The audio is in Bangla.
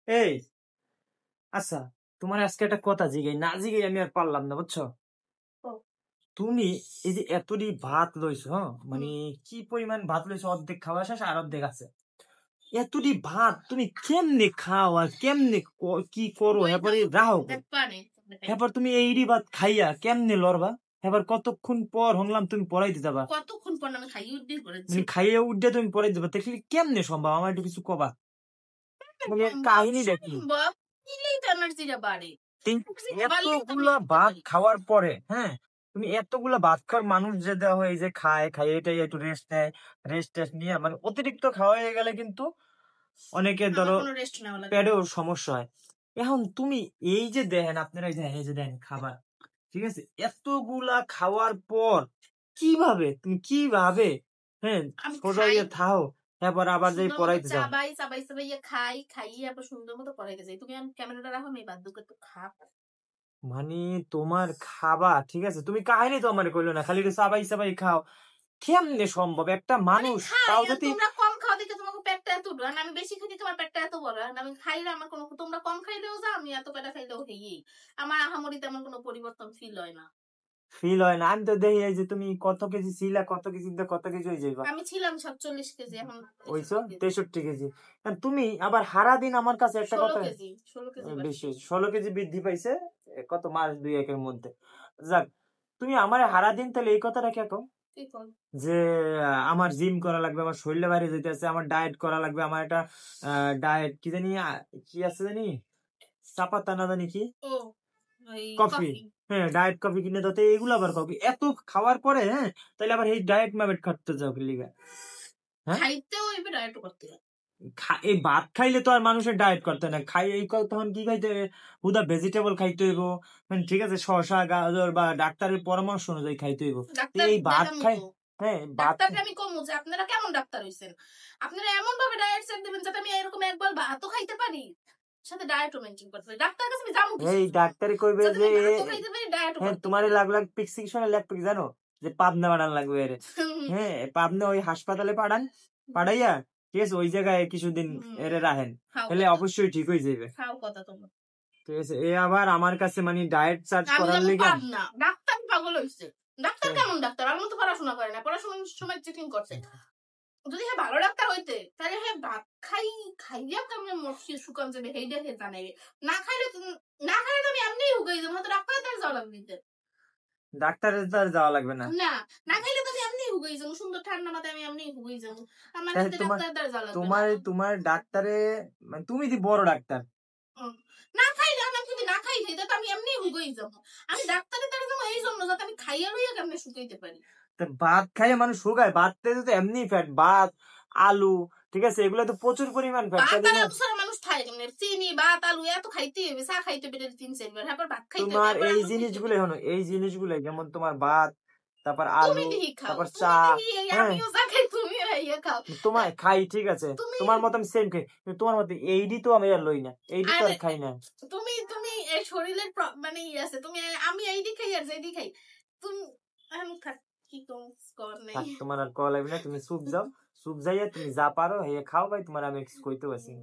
এই আচ্ছা, তোমার আজকে একটা কথা জিগাই, না জিগাই আমি আর পারলাম না, বুঝছো? তুমি এই যে এতটি ভাত লইছো, হ্যাঁ মানে কি পরিমাণ ভাত লইছো, অর্ধেক খাওয়া শেষ আর অর্ধেক আছে। এতটি ভাত তুমি কেমনে খাও আর কেমনে কি করো, এরপরে রাহো কই? এরপর তুমি এইডি ভাত খাইয়া কেমনে লড়বা? এবার কতক্ষণ পর হংলাম তুমি পড়াইতে যাবা, কতক্ষণ পর আমি খাইয়ে উঠে করেছি, মানে খাইয়া উঠে তুমি পড়াইতে যাবা, দেখলি কেমনে সম্ভব? আমার একটু কিছু কবা, মানে কাহিনী দেখি। এনার্জিটা বাড়ে। এতগুলা ভাত খাওয়ার পরে, হ্যাঁ তুমি এতগুলা ভাত খাওয়ার মানুষ যে দেওয়া হয়, এই যে খায় খাই এটাই একটু রেস্ট নেয়, রেস্ট টেস্ট নিয়ে মানে অতিরিক্ত খাওয়া হয়ে গেলে কিন্তু অনেকের ধরো পেটেও সমস্যা হয়। এখন তুমি এই যে দেখেন, আপনারা এই যে দেন খাবার, ঠিক আছে, এতগুলা খাওয়ার পর কিভাবে হ্যাঁ সোজা ইয়ে থাও, তারপর আবার যাই পড়াইতে যাও। চাবাই খাই খাইয়ে আবার সুন্দর মতো পড়াইতে যাই। তুমি ক্যামেরাটা রাখো, আমি বাধ্য করতে খা। মানে তোমার খাবা, ঠিক আছে, তুমি কাহিনী তো আমার কইলো না, খালি চাবাই চাবাই খাও, কেমনে সম্ভব একটা মানুষ? তাও যদি তোমরা কম খাওয়া দেখে তোমাকে পেটটা এত বড়, আমি বেশি খাই তোমার পেটটা এত বড়। আমি খাইলে আমার কোনো, তোমরা কম খাইলেও যা, আমি এত পেটা খাইলেও হেই, আমার আহামরি তেমন কোনো পরিবর্তন ফিল হয় না। ফিল হয় না? আমি তো দেখি এই যে তুমি কত কেজি ছিলা, কত কেজি কত কেজি হয়ে যাইবা। আমি ছিলাম 47 কেজি, এখন হইছো 63 কেজি। তুমি আবার হারা দিন আমার কাছে একটা কথা, 16 কেজি বৃদ্ধি পাইছে কত মাস 2-1 মধ্যে। যাক, তুমি আমার হারা দিন তাহলে এই কথাটা কে কও যে আমার জিম করা লাগবে, আমার শরীরে বাইরে যেতে আছে, আমার ডায়েট করা লাগবে, আমার একটা ডায়েট কি জানি কি আছে জানি, চাপাতা না জানি কি, কফি, হ্যাঁ ডায়েট কফি কিনে দিতে, এগুলো আবার কফি এত খাওয়ার পরে, হ্যাঁ তাহলে আবার এই ডায়েট ম্যাবেট খাটতে যাও কি লিগা? হ্যাঁ খাইতেও এবার ডায়েট করতে হয়। এই ভাত খাইলে তো আর মানুষের ডায়েট করতে না, খাই এই তখন কি খাইতে হবে? হুদা ভেজিটেবল খাইতে হইব, মানে ঠিক আছে, শসা গাজর বা ডাক্তারের পরামর্শ অনুযায়ী খাইতে হইব। এই ভাত খাই, হ্যাঁ ডাক্তারকে আমি কমু যে আপনারা কেমন ডাক্তার হইছেন, আপনারা এমন ভাবে ডায়েট সেট দিবেন যাতে আমি এরকম একবার ভাতও খাইতে পারি, সাথে ডায়েটও মেইনটেইন করতে পারি। ডাক্তার কাছে আমি যাবো কি? এই ডাক্তারে কইবে যে হ্যাঁ তোমারে লাগ প্রেসক্রিপশনে লাগবে জানো, যে পাবনা পাঠান লাগবে এর, হ্যাঁ পাবনা ওই হাসপাতালে পাঠাইয়া, ঠিক আছে, ওই জায়গায় কিছুদিন এরে রাখেন, তাহলে অবশ্যই ঠিক হয়ে যাবে। ঠিক আছে, এ আবার আমার কাছে মানে ডায়েট চার্জ করার লেগে ডাক্তার পাগল হইছে। ডাক্তার কেমন ডাক্তার? আমার মতো পড়াশোনা করে না, পড়াশোনার সময় চিটিং করছে। যদি হ্যাঁ ভালো ডাক্তার হইতে তাহলে হ্যাঁ ভাত খাইয়া কেমন মরছি শুকান যাবে হেইডা হে জানাইবে। না খাইলে তো আমি এমনি হুগাই যাবো, হয়তো ডাক্তারের তার যাওয়া লাগবে, ডাক্তারের তার যাওয়া লাগবে না। না খাইলে তো আমি এমনি হুগাই যাবো, সুন্দর ঠান্ডা মাথায় আমি এমনি হুগাই যাবো। আমার ডাক্তারের তার যাওয়া লাগবে। তোমার ডাক্তারে মানে তুমি দি বড় ডাক্তার, না খাইলে আমি যদি না খাই তো আমি এমনি হুগাই যাবো। আমি ডাক্তারের তার যাবো এই জন্য যাতে আমি খাইয়া লইয়া কেমনে শুকাইতে পারি। ভাত খাইয়ে মানুষ শুকায়, ভাততে তো এমনি ফ্যাট, ভাত আলু, ঠিক আছে, এগুলো তো প্রচুর পরিমাণ ফ্যাট। মানুষ খায় কেমনে? চিনি ভাত আলু এত খাইতে হবে, চা খাইতে হবে 3-4 বার, তারপর ভাত খাইতে হবে। তোমার এই জিনিসগুলো হলো, এই জিনিসগুলো যেমন তোমার ভাত, তারপর আলু, তারপর চা, আমিও চা খাই, তুমিও ইয়া খাও, তোমার খাই, ঠিক আছে, তোমার মতো আমি সেম খাই, তোমার মতো এইডি তো আমি আর লই না, এইডি তো আর খাই না। তুমি শরীরের মানে ই আছে, তুমি আমি এইডি খাই আর যেডি খাই, তুমি কি তোমার আর কল লাগবে না, তুমি সুপ যাও, সুপ যাইয়া তুমি যা পারো হে খাও ভাই, তোমার আমি কইতে পারছি।